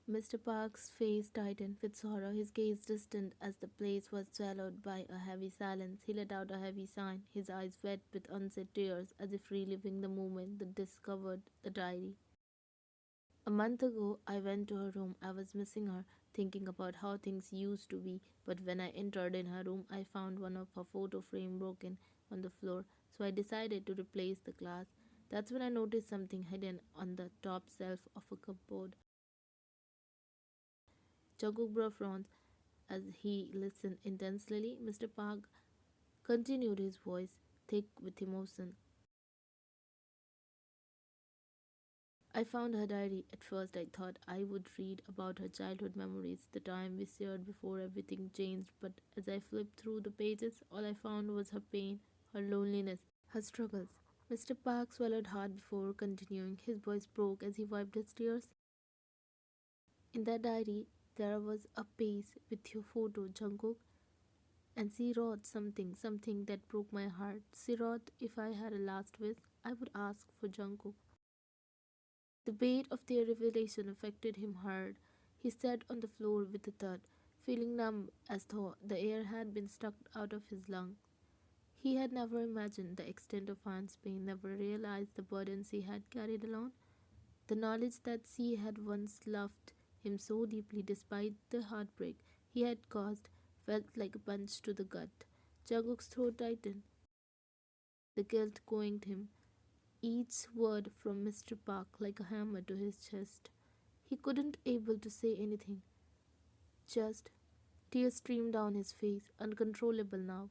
Mr. Park's face tightened with sorrow, his gaze distant as the place was swallowed by a heavy silence. He let out a heavy sigh, his eyes wet with unsaid tears, as if reliving the moment that discovered the diary. A month ago, I went to her room. I was missing her, thinking about how things used to be. But when I entered in her room, I found one of her photo frame broken on the floor. So I decided to replace the glass. That's when I noticed something hidden on the top shelf of a cupboard. Jungkook brow frowned as he listened intensely. Mr. Park continued, his voice thick with emotion. I found her diary. At first, I thought I would read about her childhood memories, the time we shared before everything changed, but as I flipped through the pages, all I found was her pain, her loneliness, her struggles. Mr. Park swallowed hard before continuing. His voice broke as he wiped his tears. In that diary, there was a page with your photo, Jungkook, and she wrote something that broke my heart. She wrote, if I had a last wish, I would ask for Jungkook. The weight of their revelation affected him hard. He sat on the floor with a thud, feeling numb as though the air had been sucked out of his lungs. He had never imagined the extent of Anne's pain, never realized the burdens he had carried alone. The knowledge that she had once loved him so deeply despite the heartbreak he had caused felt like a punch to the gut. Jungkook's throat tightened, the guilt going him, each word from Mr. Park like a hammer to his chest. He couldn't able to say anything. Just tears streamed down his face, uncontrollable now.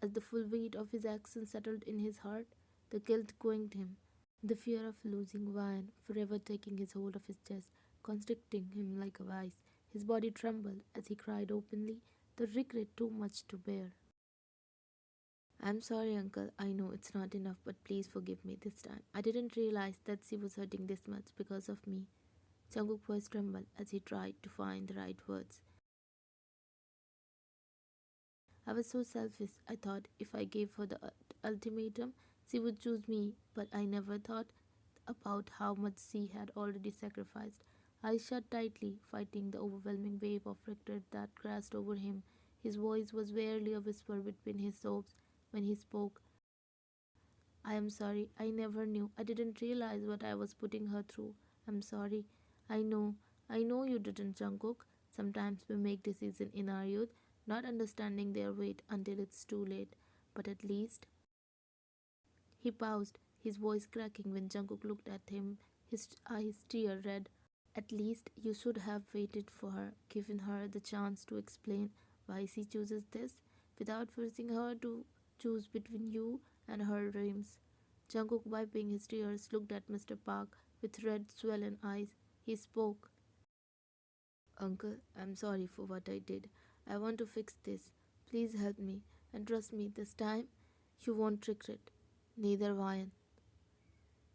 As the full weight of his actions settled in his heart, the guilt going him, the fear of losing Ryan, forever taking his hold of his chest, constricting him like a vice. His body trembled as he cried openly, the regret too much to bear. I'm sorry, uncle. I know it's not enough, but please forgive me this time. I didn't realize that she was hurting this much because of me. Jungkook's voice trembled as he tried to find the right words. I was so selfish. I thought if I gave her the ultimatum, she would choose me, but I never thought about how much she had already sacrificed. I shut tightly, fighting the overwhelming wave of regret that crashed over him. His voice was barely a whisper between his sobs when he spoke. I am sorry. I never knew. I didn't realize what I was putting her through. I'm sorry. I know. I know you didn't, Jungkook. Sometimes we make decisions in our youth, not understanding their weight until it's too late. But at least. He paused, his voice cracking when Jungkook looked at him, his eyes tear red. At least you should have waited for her, given her the chance to explain why she chooses this, without forcing her to choose between you and her dreams. Jungkook, wiping his tears, looked at Mr. Park with red, swollen eyes. He spoke. Uncle, I'm sorry for what I did. I want to fix this. Please help me, and trust me, this time you won't regret. Neither Ryan.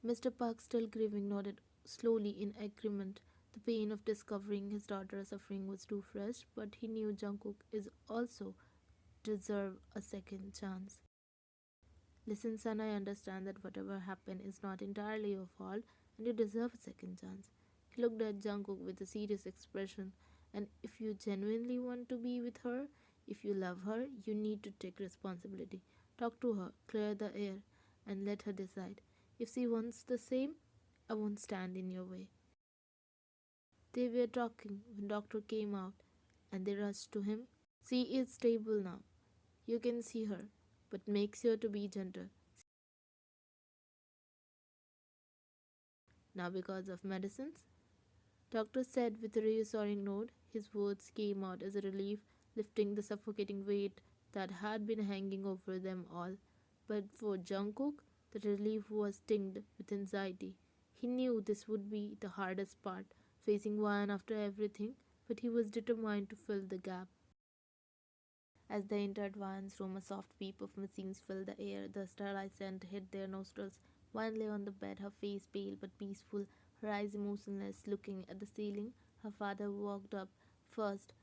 Mr. Park, still grieving, nodded slowly in agreement. The pain of discovering his daughter's suffering was too fresh, but he knew Jungkook is also deserve a second chance. Listen, son, I understand that whatever happened is not entirely your fault, and you deserve a second chance. He looked at Jungkook with a serious expression. And if you genuinely want to be with her, if you love her, you need to take responsibility. Talk to her, clear the air, and let her decide. If she wants the same, I won't stand in your way. They were talking when doctor came out, and they rushed to him. She is stable now. You can see her, but make sure to be gentle. Now because of medicines? Doctor said with a reassuring note. His words came out as a relief, lifting the suffocating weight that had been hanging over them all. But for Jungkook, the relief was tinged with anxiety. He knew this would be the hardest part, facing one after everything, but he was determined to fill the gap. As they entered Vian's room, a soft beep of machines filled the air. The sterilized scent hit their nostrils. Vian lay on the bed, her face pale but peaceful, her eyes emotionless, looking at the ceiling. Her father walked up first.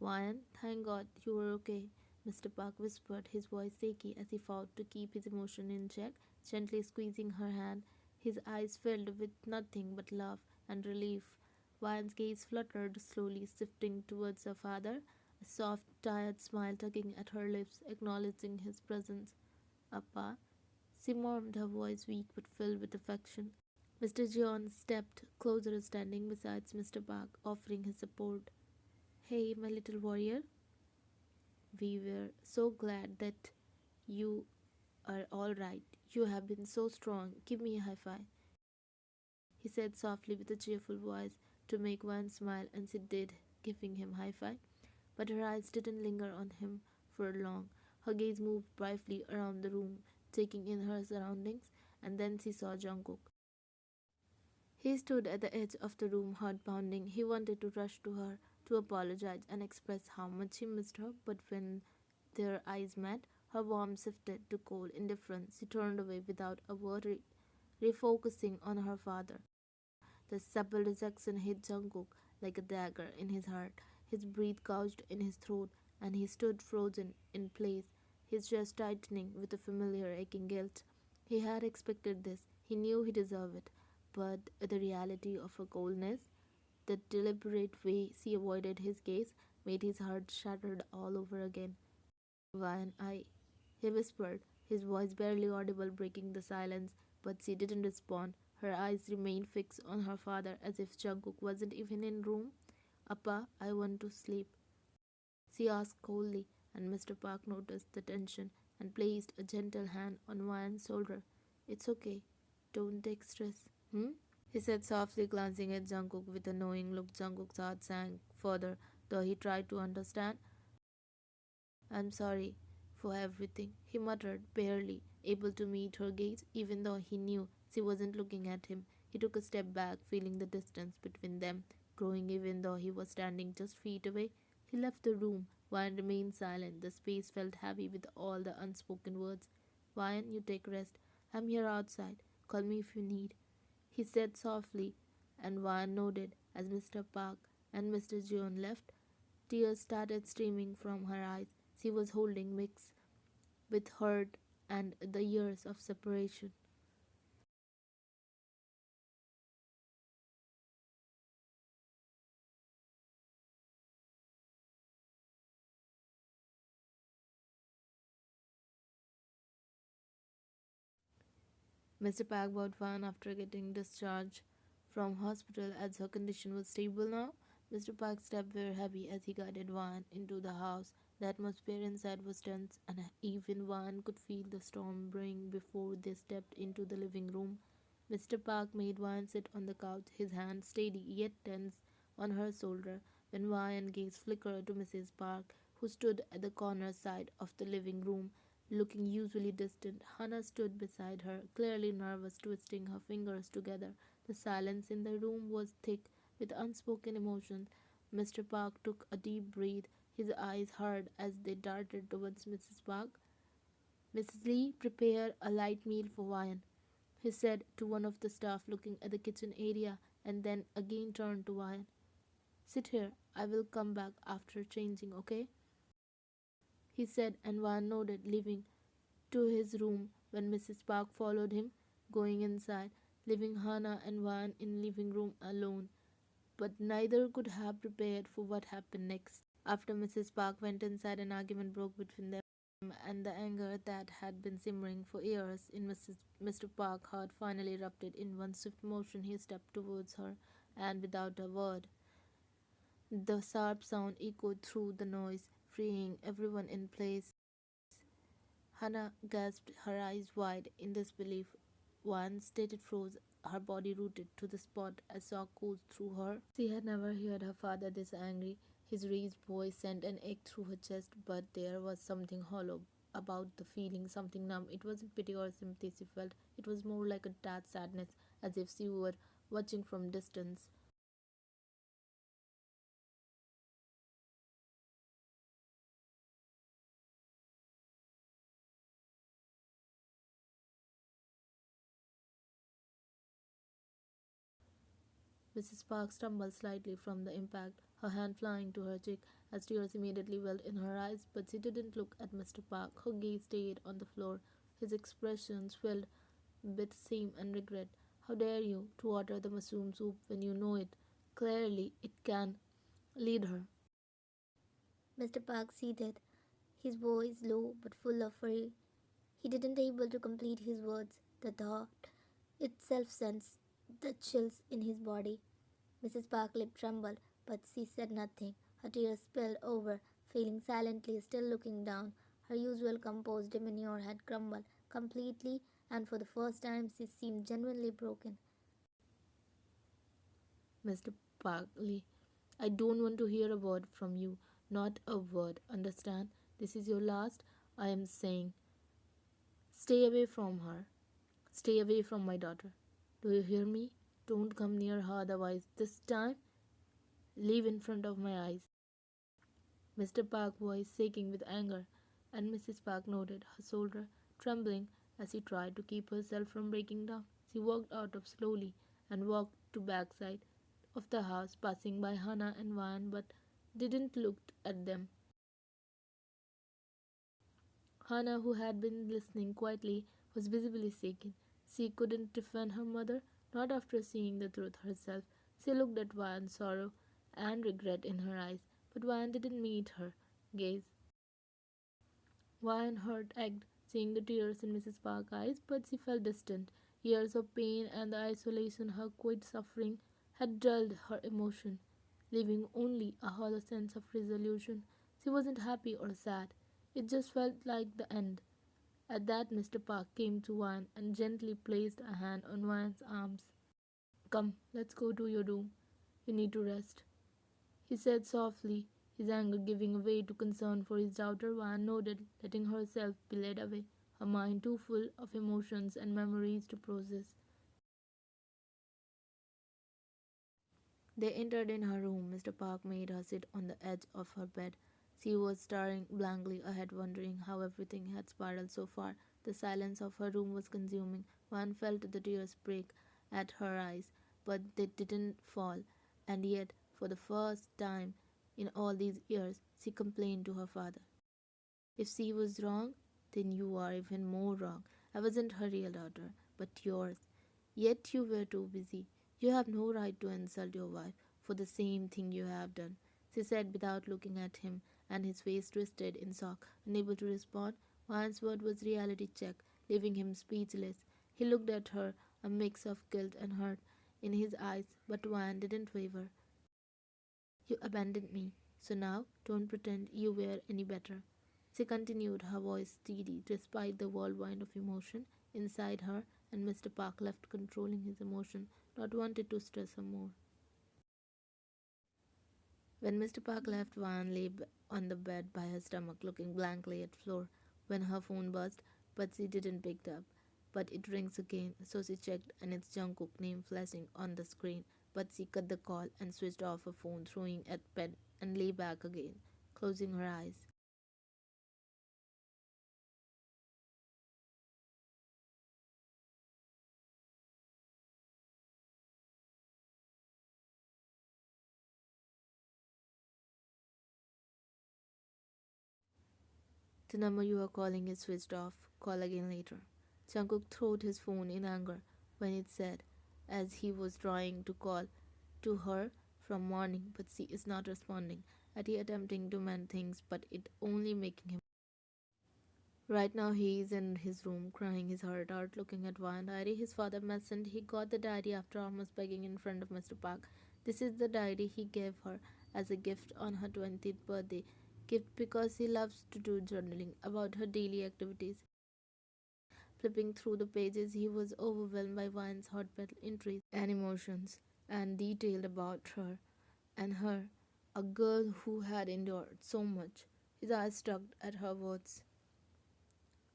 Vian, thank God you were okay, Mr. Park whispered, his voice shaky as he fought to keep his emotion in check, gently squeezing her hand. His eyes filled with nothing but love and relief. Vian's gaze fluttered slowly, shifting towards her father, a soft, tired smile tugging at her lips, acknowledging his presence. Appa, she murmured, her voice weak but filled with affection. Mr. John stepped closer, standing beside Mr. Park, offering his support. Hey, my little warrior, we were so glad that you are all right. You have been so strong. Give me a high five, he said softly with a cheerful voice to make Van smile, and she did, giving him high five. But her eyes didn't linger on him for long. Her gaze moved briefly around the room, taking in her surroundings, and then she saw Jungkook. He stood at the edge of the room, heart pounding. He wanted to rush to her, to apologize and express how much he missed her, but when their eyes met, her warmth shifted to cold indifference. She turned away without a word, refocusing on her father. The supple rejection hit Jungkook like a dagger in his heart. His breath gouged in his throat, and he stood frozen in place, his chest tightening with a familiar aching guilt. He had expected this. He knew he deserved it. But the reality of her coldness, the deliberate way she avoided his gaze, made his heart shattered all over again. Why and I, he whispered, his voice barely audible, breaking the silence, but she didn't respond. Her eyes remained fixed on her father as if Jungkook wasn't even in room. Appa, I want to sleep, she asked coldly, and Mr. Park noticed the tension and placed a gentle hand on Ryan's shoulder. It's okay. Don't take stress. Hmm? He said softly, glancing at Jungkook with a knowing look. Jungkook's heart sank further, though he tried to understand. I'm sorry for everything, he muttered, barely able to meet her gaze, even though he knew she wasn't looking at him. He took a step back, feeling the distance between them growing even though he was standing just feet away. He left the room. Ryan remained silent. The space felt heavy with all the unspoken words. Ryan, you take rest. I'm here outside. Call me if you need, he said softly, and Ryan nodded as Mr. Park and Mr. Jeon left. Tears started streaming from her eyes. She was holding mix with hurt and the years of separation. Mr. Park bought Van after getting discharged from hospital as her condition was stable now. Mr. Park's steps were heavy as he guided Van into the house. The atmosphere inside was tense, and even Van could feel the storm brewing before they stepped into the living room. Mr. Park made Van sit on the couch, his hand steady yet tense on her shoulder. When Van gazed flickered to Mrs. Park, who stood at the corner side of the living room, looking usually distant. Hannah stood beside her, clearly nervous, twisting her fingers together. The silence in the room was thick with unspoken emotion. Mr. Park took a deep breath, his eyes hard as they darted towards Mrs. Park. Mrs. Lee, prepare a light meal for Ryan, he said to one of the staff looking at the kitchen area, and then again turned to Ryan. Sit here, I will come back after changing, okay? He said, and Ryan nodded, leaving to his room when Mrs. Park followed him, going inside, leaving Hannah and Van in living room alone. But neither could have prepared for what happened next. After Mrs. Park went inside, an argument broke between them, and the anger that had been simmering for years in Mr. Park's heart finally erupted. In one swift motion, he stepped towards her, and without a word, the sharp sound echoed through the noise, freeing everyone in place. Hannah gasped, her eyes wide in disbelief. Once Tate froze, her body rooted to the spot, a shock coursed through her. She had never heard her father this angry. His raised voice sent an ache through her chest, but there was something hollow about the feeling, something numb. It wasn't pity or sympathy she felt. It was more like a detached sadness, as if she were watching from distance. Mrs. Park stumbled slightly from the impact, her hand flying to her cheek as tears immediately welled in her eyes, but she didn't look at Mr. Park. Her gaze stayed on the floor, his expressions filled with shame and regret. How dare you to order the mushroom soup when you know it? Clearly, it can lead her. Mr. Park seated, his voice low but full of worry. He didn't able to complete his words. The thought itself sent the chills in his body. Mrs. Park lip trembled, but she said nothing. Her tears spilled over, feeling silently, still looking down. Her usual composed demeanor had crumbled completely, and for the first time she seemed genuinely broken. Mr. Parkley, I don't want to hear a word from you. Not a word. Understand? This is your last. I am saying, stay away from her. Stay away from my daughter. Do you hear me? Don't come near her, otherwise, this time, leave in front of my eyes. Mr. Park's voice shaking with anger, and Mrs. Park noted her shoulder trembling as she tried to keep herself from breaking down. She walked out of slowly and walked to backside of the house, passing by Hannah and Van, but didn't look at them. Hannah, who had been listening quietly, was visibly shaken. She couldn't defend her mother, not after seeing the truth herself. She looked at Van, sorrow and regret in her eyes, but Van didn't meet her gaze. Van heart ached, seeing the tears in Mrs. Park's eyes, but she felt distant. Years of pain and the isolation, her quiet suffering, had dulled her emotion, leaving only a hollow sense of resolution. She wasn't happy or sad. It just felt like the end. At that, Mr. Park came to Van and gently placed a hand on Van's arms. Come, let's go to your room. You need to rest, he said softly, his anger giving way to concern for his daughter. Van nodded, letting herself be led away, her mind too full of emotions and memories to process. They entered in her room. Mr. Park made her sit on the edge of her bed. She was staring blankly ahead, wondering how everything had spiraled so far. The silence of her room was consuming. One felt the tears break at her eyes, but they didn't fall. And yet, for the first time in all these years, she complained to her father. If she was wrong, then you are even more wrong. I wasn't her real daughter, but yours. Yet you were too busy. You have no right to insult your wife for the same thing you have done, she said without looking at him, and his face twisted in shock. Unable to respond, Juan's word was reality check, leaving him speechless. He looked at her, a mix of guilt and hurt in his eyes, but Juan didn't waver. You abandoned me, so now don't pretend you were any better. She continued, her voice steady despite the whirlwind of emotion inside her, and Mr. Park, left controlling his emotion, not wanted to stress her more. When Mr. Park left, Van lay on the bed by her stomach, looking blankly at the floor when her phone buzzed, but she didn't pick it up. But it rings again, so she checked, and it's Jungkook name flashing on the screen. But she cut the call and switched off her phone, throwing it at bed, and lay back again, closing her eyes. The number you are calling is switched off. Call again later. Jungkook threw his phone in anger when it said, as he was trying to call to her from morning, but she is not responding. At he attempting to mend things, but it only making him. Right now he is in his room, crying his heart out, looking at one diary his father mentioned. He got the diary after almost begging in front of Mr. Park. This is the diary he gave her as a gift on her 20th birthday. Gift because he loves to do journaling about her daily activities. Flipping through the pages, he was overwhelmed by Vine's heartfelt entries and emotions, and detailed about her, a girl who had endured so much. His eyes tugged at her words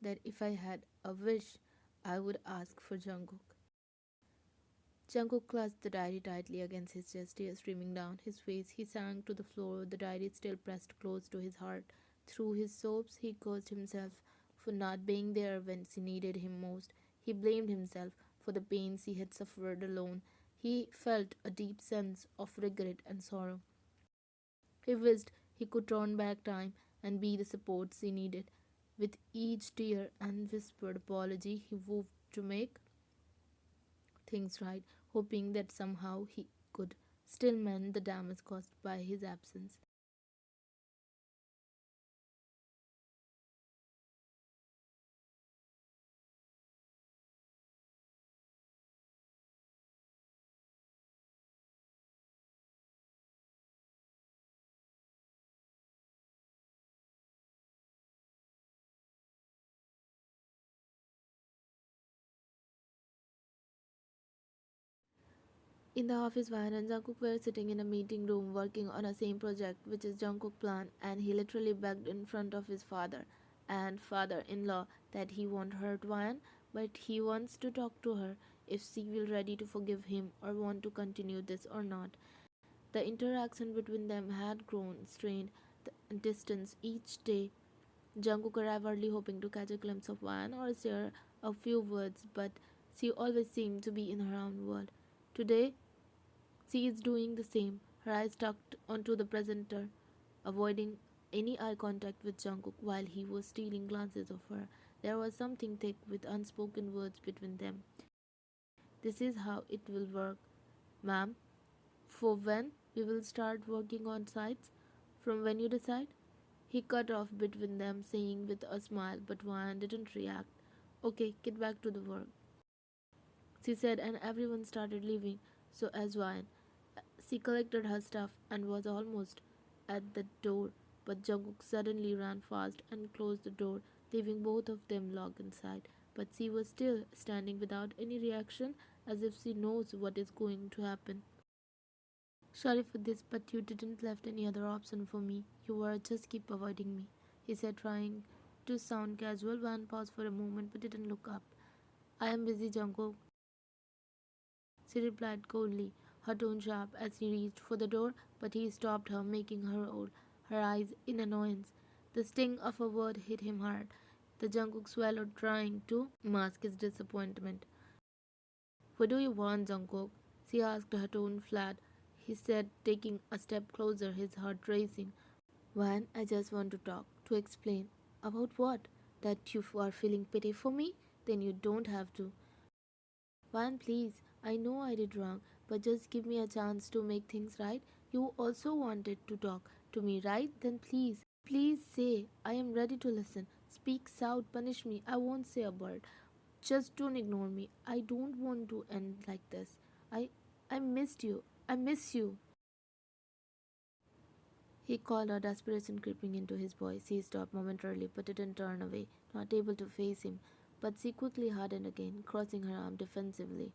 that if I had a wish, I would ask for Jungkook. Jungkook clasped the diary tightly against his chest, tears streaming down his face. He sank to the floor, the diary still pressed close to his heart. Through his sobs, he cursed himself for not being there when she needed him most. He blamed himself for the pains he had suffered alone. He felt a deep sense of regret and sorrow. He wished he could turn back time and be the support she needed. With each tear and whispered apology, he vowed to make things right, hoping that somehow he could still meant the damage caused by his absence. In the office, Van and Jungkook were sitting in a meeting room working on a same project which is Jungkook plan, and he literally begged in front of his father and father-in-law that he won't hurt Van, but he wants to talk to her if she will ready to forgive him or want to continue this or not. The interaction between them had grown strained the distance each day. Jungkook arrived early hoping to catch a glimpse of Van or share a few words, but she always seemed to be in her own world. Today she is doing the same, her eyes tucked onto the presenter, avoiding any eye contact with Jungkook while he was stealing glances of her. There was something thick with unspoken words between them. This is how it will work, ma'am. For when we will start working on sites? From when you decide? He cut off between them, saying with a smile, but Wan didn't react. Okay, get back to the work, she said, and everyone started leaving. So as Wan, she collected her stuff and was almost at the door, but Jungkook suddenly ran fast and closed the door, leaving both of them locked inside. But she was still standing without any reaction, as if she knows what is going to happen. Sorry for this, but you didn't left any other option for me. You were just keep avoiding me, he said, trying to sound casual. Van paused for a moment but didn't look up. I am busy, Jungkook, she replied coldly, her tone sharp as he reached for the door, but he stopped her, making her roll her eyes in annoyance. The sting of a word hit him hard. The Jungkook swallowed, trying to mask his disappointment. What do you want, Jungkook? She asked, her tone flat. He said, taking a step closer, his heart racing. Van, I just want to talk, to explain. About what? That you are feeling pity for me? Then you don't have to. Van, please, I know I did wrong, but just give me a chance to make things right. You also wanted to talk to me, right? Then please say, I am ready to listen. Speak out, punish me. I won't say a word. Just don't ignore me. I don't want to end like this. I I missed you. I miss you. He called out, desperation creeping into his voice. He stopped momentarily but didn't turn away, not able to face him. But she quickly hardened again, crossing her arm defensively.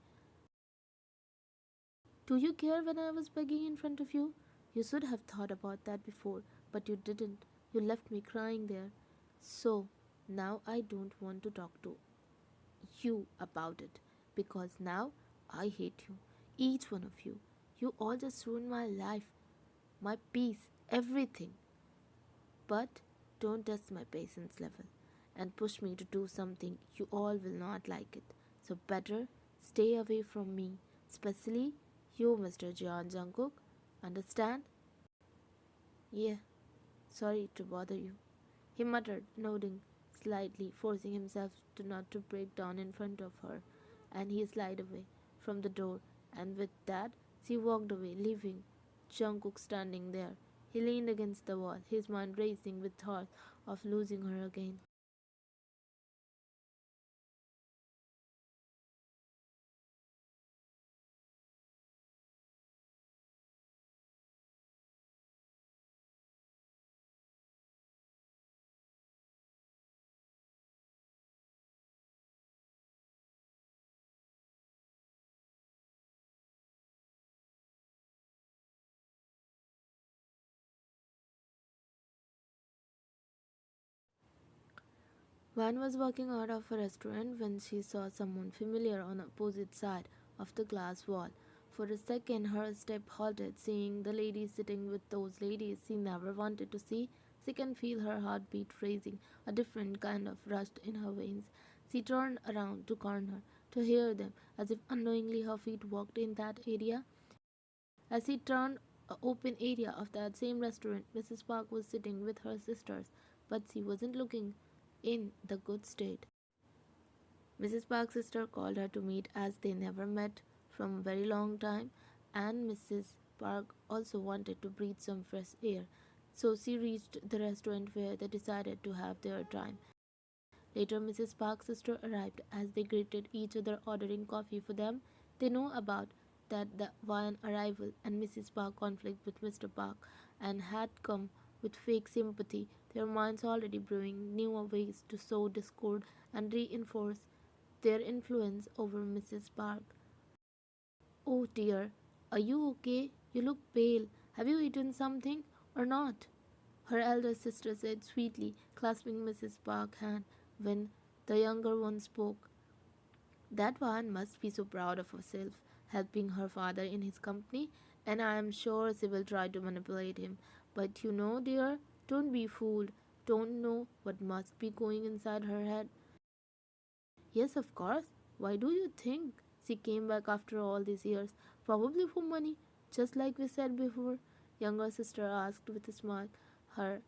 Do you care when I was begging in front of you? You should have thought about that before, but you didn't. You left me crying there. So, now I don't want to talk to you about it, because now I hate you. Each one of you. You all just ruined my life, my peace, everything. But don't test my patience level and push me to do something you all will not like it. So better stay away from me, especially you, Mr. John Jungkook. Understand? Yeah, sorry to bother you, he muttered, nodding slightly, forcing himself to not to break down in front of her, and he slid away from the door, and with that she walked away, leaving Jungkook standing there. He leaned against the wall, his mind racing with thoughts of losing her again. Van was walking out of a restaurant when she saw someone familiar on the opposite side of the glass wall. For a second, her step halted, seeing the lady sitting with those ladies she never wanted to see. She can feel her heartbeat raising, a different kind of rush in her veins. She turned around to corner to hear them, as if unknowingly her feet walked in that area. As he turned a open area of that same restaurant, Mrs. Park was sitting with her sisters, but she wasn't looking in the good state. Mrs. Park's sister called her to meet as they never met from a very long time, and Mrs. Park also wanted to breathe some fresh air, so she reached the restaurant where they decided to have their time. Later, Mrs. Park's sister arrived. As they greeted each other, ordering coffee for them, they knew about that the Vian arrival and Mrs. Park conflict with Mr. Park and had come with fake sympathy, their minds already brewing new ways to sow discord and reinforce their influence over Mrs. Park. Oh dear, are you okay? You look pale. Have you eaten something or not? Her elder sister said sweetly, clasping Mrs. Park's hand when the younger one spoke. That one must be so proud of herself, helping her father in his company, and I am sure she will try to manipulate him. But you know, dear, don't be fooled. Don't know what must be going inside her head. Yes, of course. Why do you think she came back after all these years? Probably for money, just like we said before. Younger sister asked with a smile, her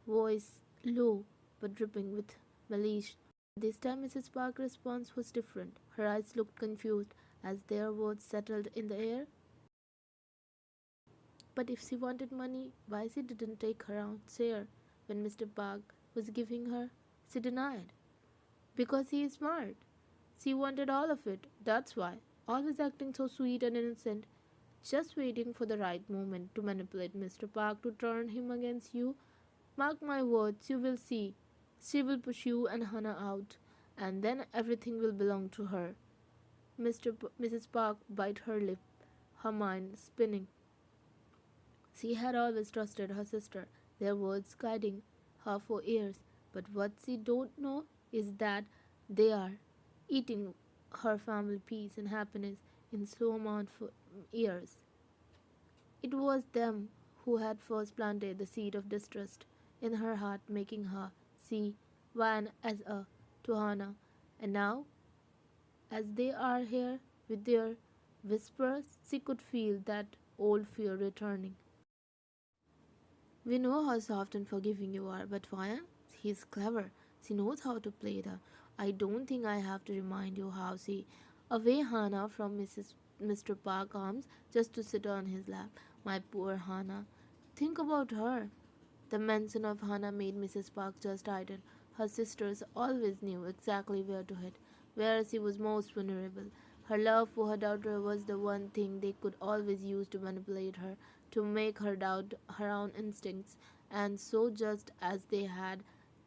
voice low but dripping with malice. This time Mrs. Park's response was different. Her eyes looked confused as their words settled in the air. But if she wanted money, why she didn't take her own share when Mr. Park was giving her? She denied. Because he is smart. She wanted all of it, that's why. Always acting so sweet and innocent, just waiting for the right moment to manipulate Mr. Park to turn him against you. Mark my words, you will see. She will push you and Hannah out, and then everything will belong to her. Mrs. Park bit her lip, her mind spinning. She had always trusted her sister, their words guiding her for years, but what she don't know is that they are eating her family peace and happiness in slow amount for years. It was them who had first planted the seed of distrust in her heart, making her see Van as a Tuhana. And now, as they are here with their whispers, she could feel that old fear returning. We know how soft and forgiving you are, but Vaya, he's clever. She knows how to play the. I don't think I have to remind you how she away Hannah from Mr. Park arms just to sit on his lap. My poor Hannah. Think about her. The mention of Hannah made Mrs. Park just tighten. Her sisters always knew exactly where to hit, where she was most vulnerable. Her love for her daughter was the one thing they could always use to manipulate her, to make her doubt her own instincts, and so just as they had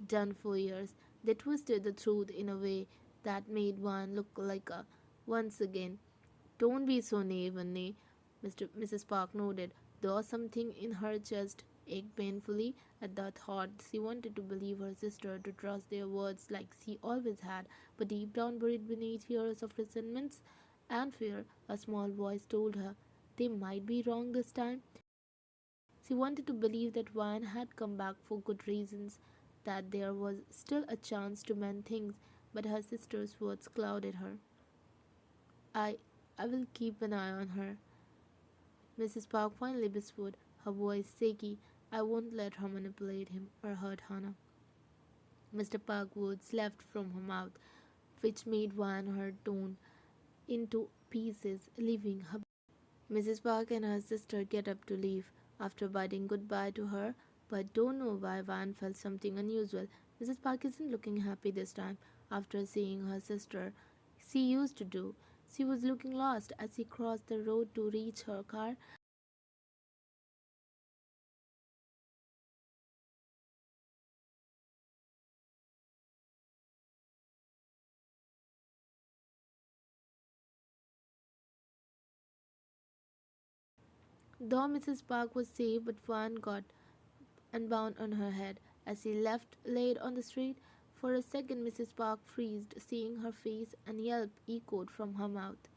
done for years, they twisted the truth in a way that made one look like a once again. Don't be so naive, Annie. Mrs. Park nodded, though something in her chest ached painfully at the thought. She wanted to believe her sister, to trust their words like she always had, but deep down, buried beneath years of resentments and fear, a small voice told her they might be wrong this time. She wanted to believe that Ryan had come back for good reasons, that there was still a chance to mend things, but her sister's words clouded her. I I will keep an eye on her, Mrs. Park finally whispered, her voice shaky. I won't let her manipulate him or hurt Hannah. Mr. Park words left from her mouth, which made one her tone into pieces, leaving her. Mrs. Park and her sister get up to leave after bidding goodbye to her, but don't know why Van felt something unusual. Mrs. Park isn't looking happy this time after seeing her sister. She used to do. She was looking lost as she crossed the road to reach her car. Though Mrs. Park was safe, but Van got unbound on her head as she left laid on the street. For a second, Mrs. Park freezed, seeing her face, and yelp echoed from her mouth.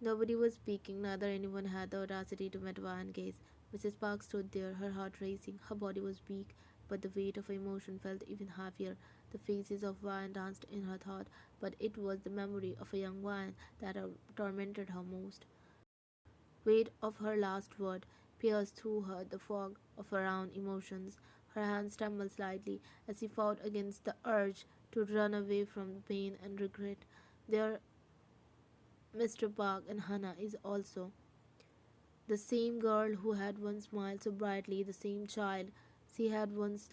Nobody was speaking, neither anyone had the audacity to meet Vian's gaze. Mrs. Park stood there, her heart racing. Her body was weak, but the weight of her emotion felt even heavier. The faces of Vian danced in her thought, but it was the memory of a young Vian that tormented her most. Weight of her last word pierced through her the fog of her own emotions. Her hands trembled slightly as she fought against the urge to run away from pain and regret. There, Mr. Park and Hannah is also the same girl who had once smiled so brightly, the same child she had once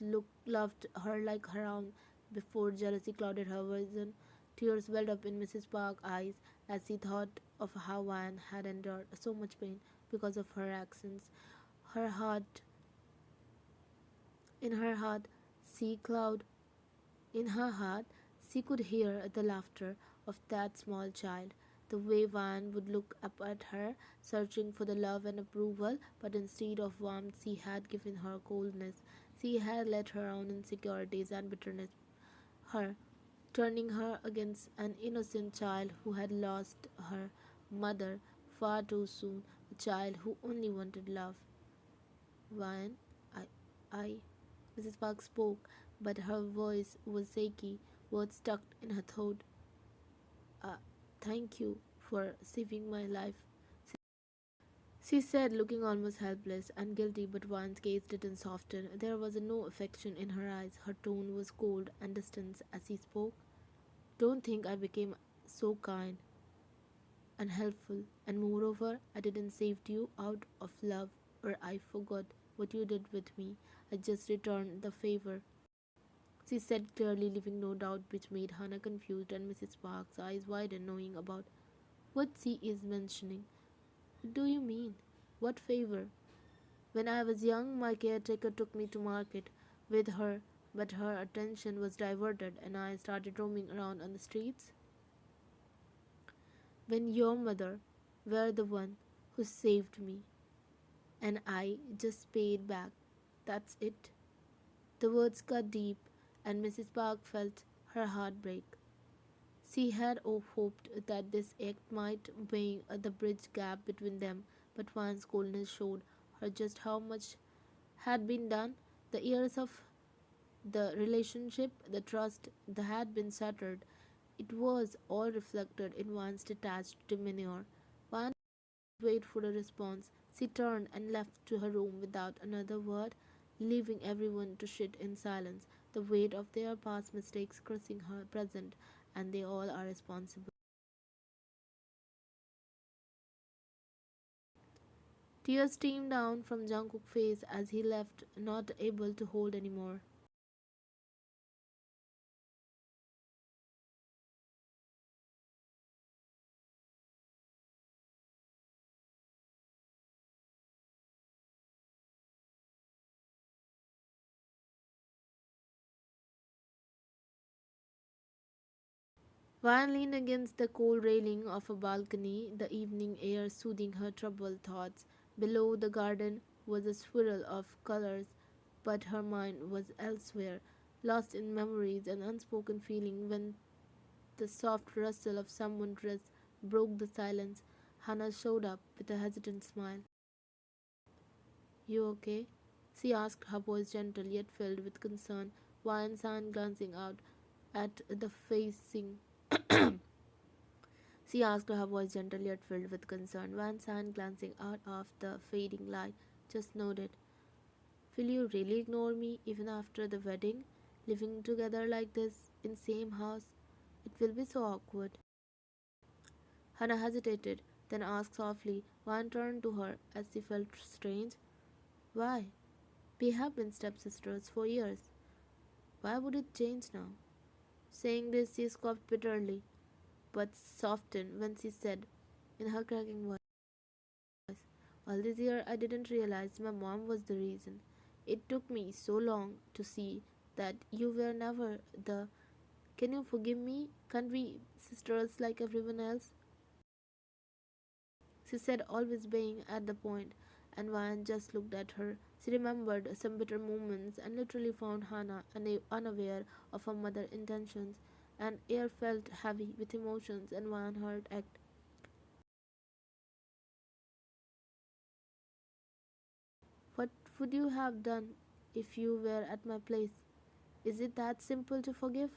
loved her like her own before jealousy clouded her vision. Tears welled up in Mrs. Park's eyes as she thought of how Anne had endured so much pain because of her actions. Her heart, in her heart, she cloud in her heart, she could hear the laughter of that small child, the way Van would look up at her, searching for the love and approval, but instead of warmth, she had given her coldness. She had let her own insecurities and bitterness her, turning her against an innocent child who had lost her mother far too soon, a child who only wanted love. Van, I, Mrs. Park spoke, but her voice was shaky, words stuck in her throat. Uh, Thank you for saving my life, she said, looking almost helpless and guilty, but Van's gaze didn't soften. There was no affection in her eyes. Her tone was cold and distant as she spoke. Don't think I became so kind and helpful, and moreover, I didn't save you out of love or I forgot what you did with me. I just returned the favor. She said clearly, leaving no doubt, which made Hannah confused and Mrs. Park's eyes widened, knowing about what she is mentioning. What do you mean? What favor? When I was young, my caretaker took me to market with her, but her attention was diverted and I started roaming around on the streets. When your mother were the one who saved me, and I just paid back. That's it. The words cut deep, and Mrs. Park felt her heart break. She had hoped that this act might bring the bridge gap between them, but Van's coldness showed her just how much had been done. The years of the relationship, the trust that had been shattered, it was all reflected in Van's detached demeanor. Van waited for a response. She turned and left to her room without another word, leaving everyone to sit in silence, the weight of their past mistakes crushing her present, and they all are responsible. Tears streamed down from Jungkook's face as he left, not able to hold anymore. Van leaned against the cold railing of a balcony, the evening air soothing her troubled thoughts. Below the garden was a swirl of colors, but her mind was elsewhere, lost in memories and unspoken feeling. When the soft rustle of someone's dress broke the silence, Hannah showed up with a hesitant smile. You okay? She asked, her voice gentle yet filled with concern. Van San glancing out at the facing She asked, her voice gentle yet filled with concern. Van Sant, glancing out of the fading light, just nodded. Will you really ignore me even after the wedding? Living together like this in same house? It will be so awkward. Hannah hesitated, then asked softly. Van turned to her as she felt strange. Why? We have been stepsisters for years. Why would it change now? Saying this, she scoffed bitterly, but softened when she said, in her cracking voice, all this year I didn't realize my mom was the reason. It took me so long to see that you were never the. Can you forgive me? Can't we sisters like everyone else? She said, always being at the point, and Ryan just looked at her. She remembered some bitter moments and literally found Hannah unaware of her mother's intentions, and air felt heavy with emotions, and Ryan heard act would you have done if you were at my place? Is it that simple to forgive?